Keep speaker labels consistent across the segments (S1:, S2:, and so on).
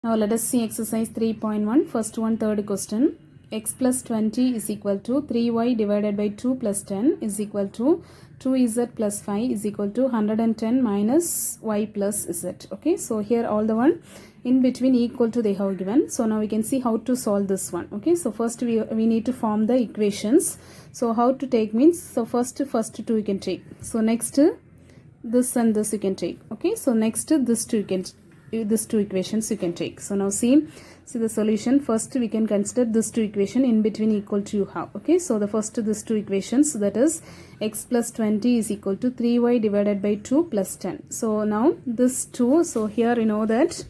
S1: Now let us see exercise 3.1. First one, third question. X plus 20 is equal to 3y divided by 2 plus 10 is equal to 2z plus 5 is equal to 110 minus y plus z. Okay, so here all the one in between equal to they have given. So now we can see how to solve this one. Okay, so first we need to form the equations. So how to take means, so first two you can take. So next this and this you can take. Okay, so next this two you can these two equations you can take. So now see the solution. First we can consider this two equation in between equal to you have. Okay, so the first this two equations, that is x plus 20 is equal to 3y divided by 2 plus 10. So now this 2, so here you know that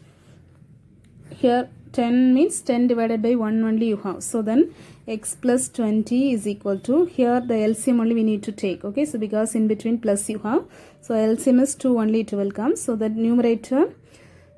S1: here 10 means 10 divided by 1 only you have. So then x plus 20 is equal to, here the LCM only we need to take. Okay, so because in between plus you have, so LCM is 2 only it will come. So the numerator,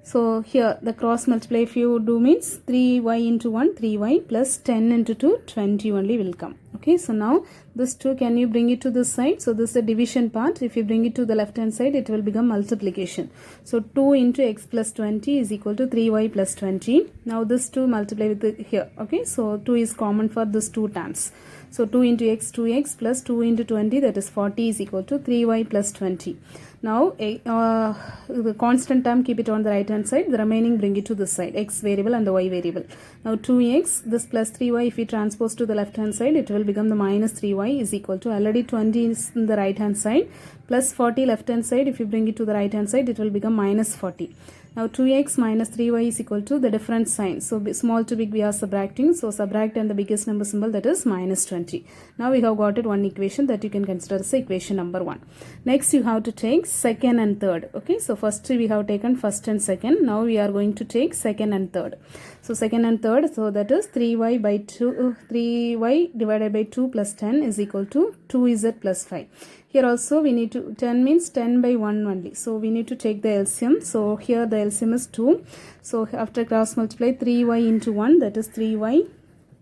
S1: so here the cross multiply if you do means 3y into 1 3y plus 10 into 2 20 only will come. Okay, so now this 2 can you bring it to this side? So this is the division part. If you bring it to the left hand side it will become multiplication. So 2 into x plus 20 is equal to 3y plus 20. Now this 2 multiply with the here. Okay, so 2 is common for this 2 terms. So 2 into x 2x plus 2 into 20, that is 40 is equal to 3y plus 20. Now the constant term keep it on the right hand side, the remaining bring it to this side, x variable and the y variable. Now 2x, this plus 3y if we transpose to the left hand side it will become the minus 3y is equal to, already 20 is in the right hand side, plus 40 left hand side, if you bring it to the right hand side it will become minus 40. Now 2x minus 3y is equal to the different sign. So small to big we are subtracting. So subtract and the biggest number symbol, that is minus 20. Now we have got it one equation that you can consider as equation number 1. Next you have to take second and third. Okay, so first we have taken first and second. Now we are going to take second and third. So second and third, so that is 3y by 2, 3y divided by 2 plus 10 is equal to 2z plus 5. Here also we need to, 10 means 10 by 1 only. So we need to take the LCM. So here the LCM is 2. So after cross multiply 3y into 1, that is 3y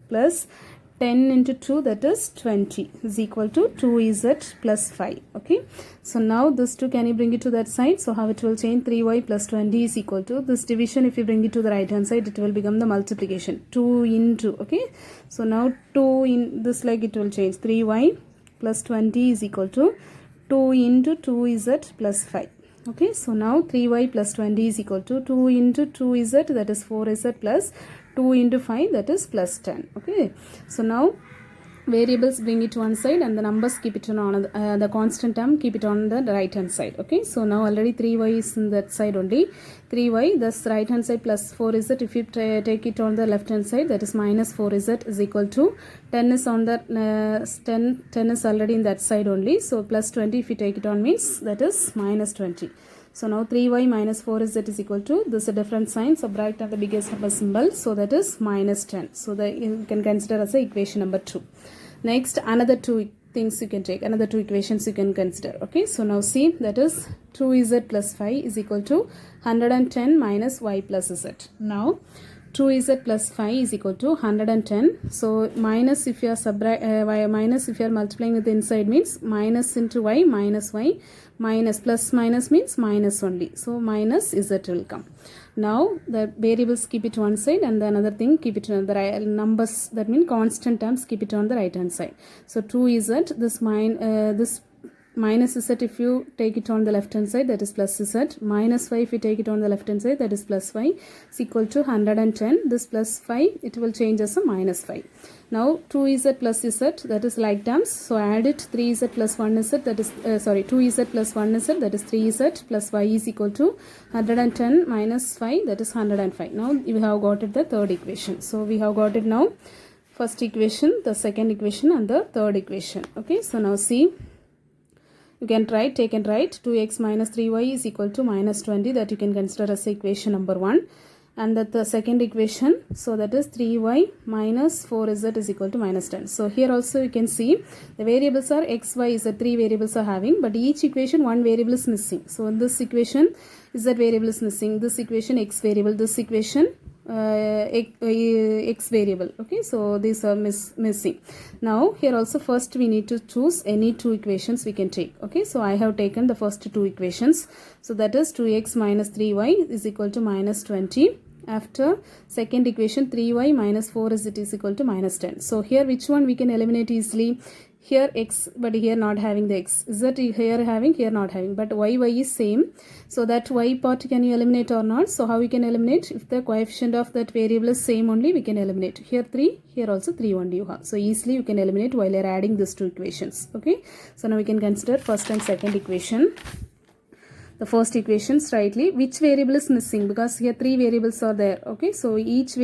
S1: plus 10 into 2, that is 20 is equal to 2z plus 5. Okay, so now this 2 can you bring it to that side? So how it will change? 3y plus 20 is equal to this division. If you bring it to the right hand side it will become the multiplication, 2 into. Okay, so now 2 in this, like it will change, 3y plus 20 is equal to 2 into 2z plus 5. Okay, so now 3y plus 20 is equal to 2 into 2z, that is 4z plus 2 into 5, that is plus 10. Okay, so now variables bring it to one side and the numbers keep it on the constant term keep it on the right hand side. Okay, so now already 3y is in that side only, 3y, thus right hand side plus 4z, if you take it on the left hand side, that is minus 4z is equal to 10 is on the 10 is already in that side only, so plus 20 if you take it on means that is minus 20. So now 3y minus 4z is equal to, this is a different sign, subtract at the biggest number symbol, so that is minus 10. So that you can consider as a equation number 2. Next another two things you can take, another two equations you can consider. Okay, so now see, that is 2z plus 5 is equal to 110 minus y plus z. Now 2z plus 5 is equal to 110. So minus if you are minus if you are multiplying with the inside means minus into y minus y, minus plus minus means minus only. So minus z will come. Now the variables keep it one side and the another thing keep it on the numbers, that mean constant terms keep it on the right hand side. So 2z, this minus z if you take it on the left hand side, that is plus z, minus 5 if you take it on the left hand side, that is plus 5 is equal to 110. This plus 5 it will change as a minus 5. Now 2z plus z, that is like terms, so add it, 3z plus 1z, that is 2z plus 1z, that is 3z plus y is equal to 110 minus 5, that is 105. Now we have got it the third equation. So we have got it now first equation, the second equation and the third equation. Okay, so now see, you can write, take and write 2x minus 3y is equal to minus 20, that you can consider as equation number 1. And that the second equation, so that is 3y minus 4z is equal to minus 10. So here also you can see the variables are x, y, z, 3 variables are having, but each equation one variable is missing. So in this equation z variable is missing, this equation x variable, this equation x variable. Okay, so these are missing. Now here also first we need to choose any two equations we can take. Okay, so I have taken the first two equations, so that is 2x minus 3y is equal to minus 20, after second equation 3y minus 4 is equal to minus 10. So here which one we can eliminate easily? Here x, but here not having the x. Z here having, here not having, but y is same. So that y part can you eliminate or not? So how we can eliminate? If the coefficient of that variable is same only, we can eliminate. Here 3, here also 3 only you have. So easily you can eliminate while you're adding these two equations. Okay. So now we can consider first and second equation. The first equation rightly, which variable is missing, because here 3 variables are there. Okay, so each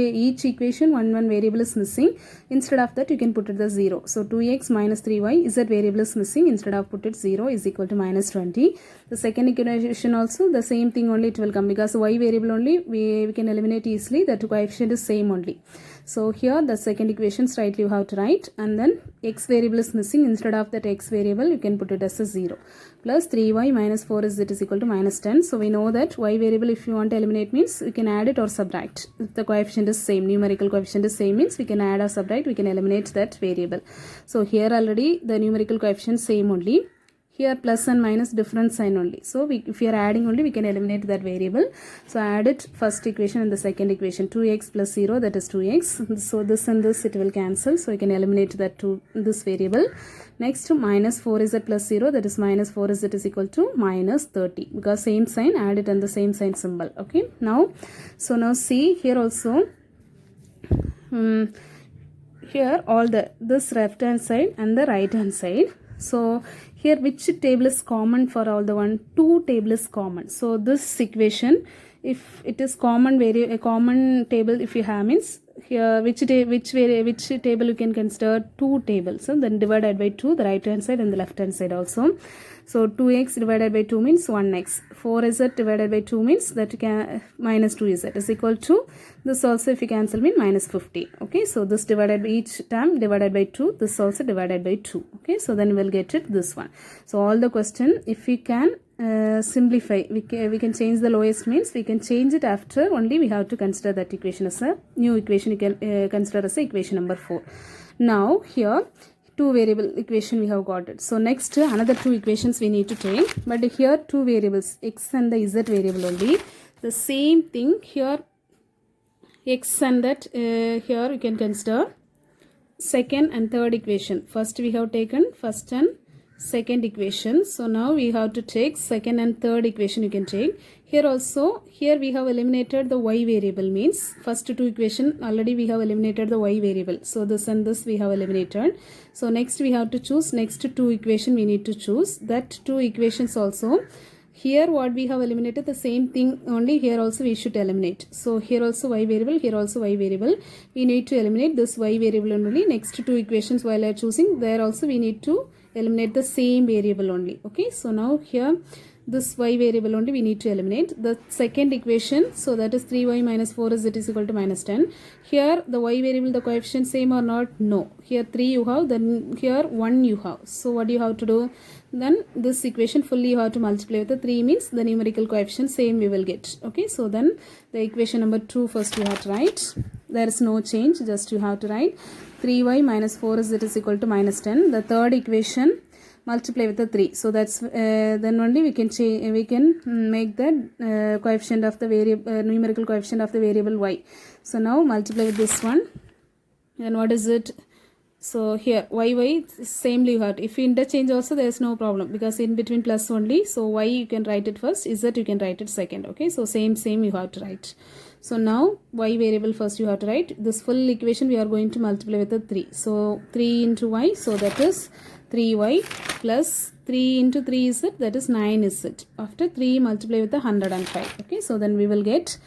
S1: equation one variable is missing. Instead of that you can put it the 0. So 2x minus 3y, z variable is missing. Instead of put it 0 is equal to minus 20. The second equation also the same thing only it will come, because y variable only we can eliminate easily. That coefficient is same only. So here the second equation rightly you have to write, and then x variable is missing. Instead of that x variable you can put it as a 0. Plus 3y minus 4 is equal to minus 10. So we know that y variable, if you want to eliminate, means we can add it or subtract. If the coefficient is same, numerical coefficient is same, means we can add or subtract, we can eliminate that variable. So here already the numerical coefficient same only. Here plus and minus different sign only. So if we are adding only, we can eliminate that variable. So add it first equation and the second equation. 2x plus 0, that is 2x. So this and this it will cancel. So we can eliminate that this variable. Next minus 4z plus 0, that is minus 4z is equal to minus 30. Because same sign, add it and the same sign symbol. Okay. Now see here also. Here all this left hand side and the right hand side. So here which table is common for all the one? 2 table is common. So this equation, if it is common a common table if you have, means here which table you can consider? 2 tables. So then divided by 2, the right hand side and the left hand side also. So 2x divided by 2 means 1x. 4z divided by 2 means that you can minus 2z is equal to this also, if you cancel, mean minus 50. Okay, so this divided by each term divided by 2, this also divided by 2. Okay, so then we'll get it this one. So all the question, if we can simplify, we can change the lowest, means we can change it after only we have to consider that equation as a new equation. You can consider as a equation number 4. Now here 2 variable equation we have got it. So next another 2 equations we need to take, but here 2 variables, x and the z variable only. The same thing here, x and that here you can consider second and third equation. First we have taken first and second equation. So now we have to take second and third equation you can take. Here also, here we have eliminated the y variable, means first 2 equation already we have eliminated the y variable. So this and this we have eliminated. So next we have to choose, next 2 equation we need to choose. That 2 equations also, here what we have eliminated, the same thing only here also we should eliminate. So here also y variable, here also y variable. We need to eliminate this y variable only. Next 2 equations while I are choosing, there also we need to eliminate the same variable only. Okay, so now here this y variable only we need to eliminate. The second equation, so that is 3y minus 4 is equal to minus 10. Here the y variable, the coefficient same or not? No. Here 3 you have, then here 1 you have. So what you have to do? Then this equation fully you have to multiply with the 3, means the numerical coefficient same we will get. Okay, so then the equation number 2 first you have to write. There is no change, just you have to write 3y minus 4 is equal to minus 10. The third equation multiply with the 3. So that's then only we can make the coefficient of the variable numerical coefficient of the variable y. So now multiply with this one. And what is it? So here y samely you have to, if you interchange also there is no problem, because in between plus only. So y you can write it first, z you can write it second. Okay, so same you have to write. So now y variable first you have to write. This full equation we are going to multiply with the 3. So 3 into y, so that is 3y plus 3 into 3 is it, that is 9 is it. After 3 multiply with the 105. Okay, so then we will get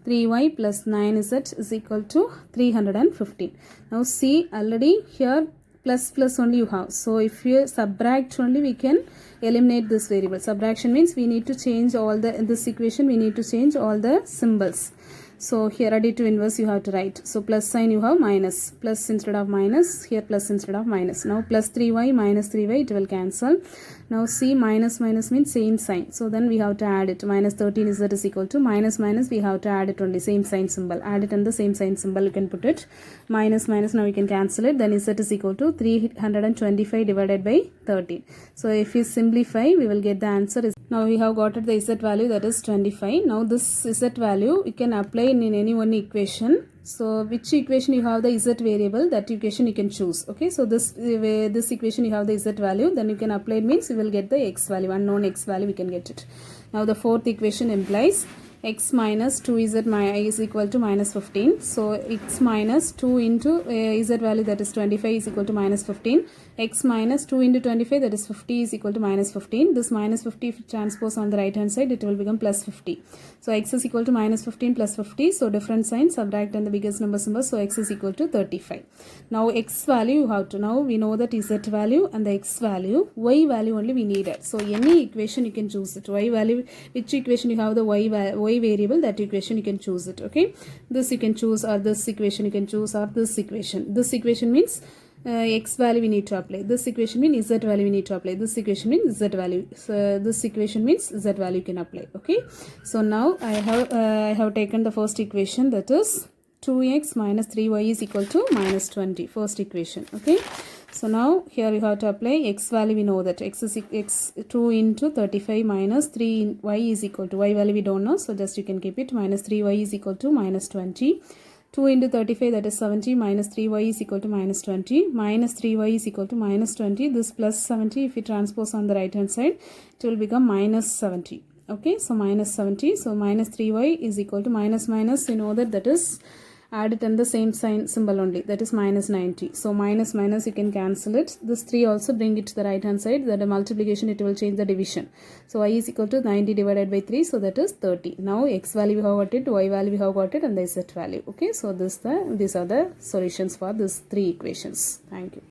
S1: 3y plus 9 is equal to 315. Now see, already here plus only you have. So if you subtract only, we can eliminate this variable. Subtraction means we need to change all the, in this equation we need to change all the symbols. So here additive inverse you have to write. So plus sign you have minus. Plus instead of minus, here plus instead of minus. Now plus 3y minus 3y, it will cancel. Now see, minus means same sign. So then we have to add it. Minus 13 is equal to minus we have to add it only. Same sign symbol. Add it and the same sign symbol you can put it. Minus now we can cancel it. Then z is equal to 325 divided by 13. So if you simplify, we will get the answer is Now we have got the z value, that is 25. Now this z value you can apply in any one equation. So which equation you have the z variable, that equation you can choose. Okay, so this equation you have the z value, then you can apply it, means you will get the x value, unknown x value, we can get it. Now the fourth equation implies x minus 2z is equal to minus 15. So x minus 2 into z value, that is 25, is equal to minus 15. X minus 2 into 25, that is 50, is equal to minus 15. This minus 50, if transpose on the right hand side, it will become plus 50. So x is equal to minus 15 plus 50. So different sign, subtract and the biggest number. So x is equal to 35. Now x value you have to, now we know that z value and the x value, y value only we needed. So any equation you can choose it. Y value, which equation you have the y variable, that equation you can choose it. Okay, this you can choose, or this equation you can choose, or this equation. This equation means x value we need to apply. This equation means z value we need to apply. This equation means z value. So this equation means z value you can apply. Okay, so now I have taken the first equation, that is 2x minus 3y is equal to minus 20. First equation. Okay, so now here you have to apply x value. We know that x is 2 into 35 minus 3y is equal to, y value we don't know, so just you can keep it, minus 3y is equal to minus 20. 2 into 35, that is 70, minus 3y is equal to minus 20. Minus 3y is equal to minus 20. This plus 70, if we transpose on the right hand side, it will become minus 70. Okay, so minus 70. So minus 3y is equal to minus minus, you know that is add it in the same sign symbol only, that is minus 90. So minus minus you can cancel it. This 3 also bring it to the right hand side, that the multiplication it will change the division. So y is equal to 90 divided by 3, so that is 30. Now x value we have got it, y value we have got it, and the z value. Okay, so these are the solutions for these three equations. Thank you.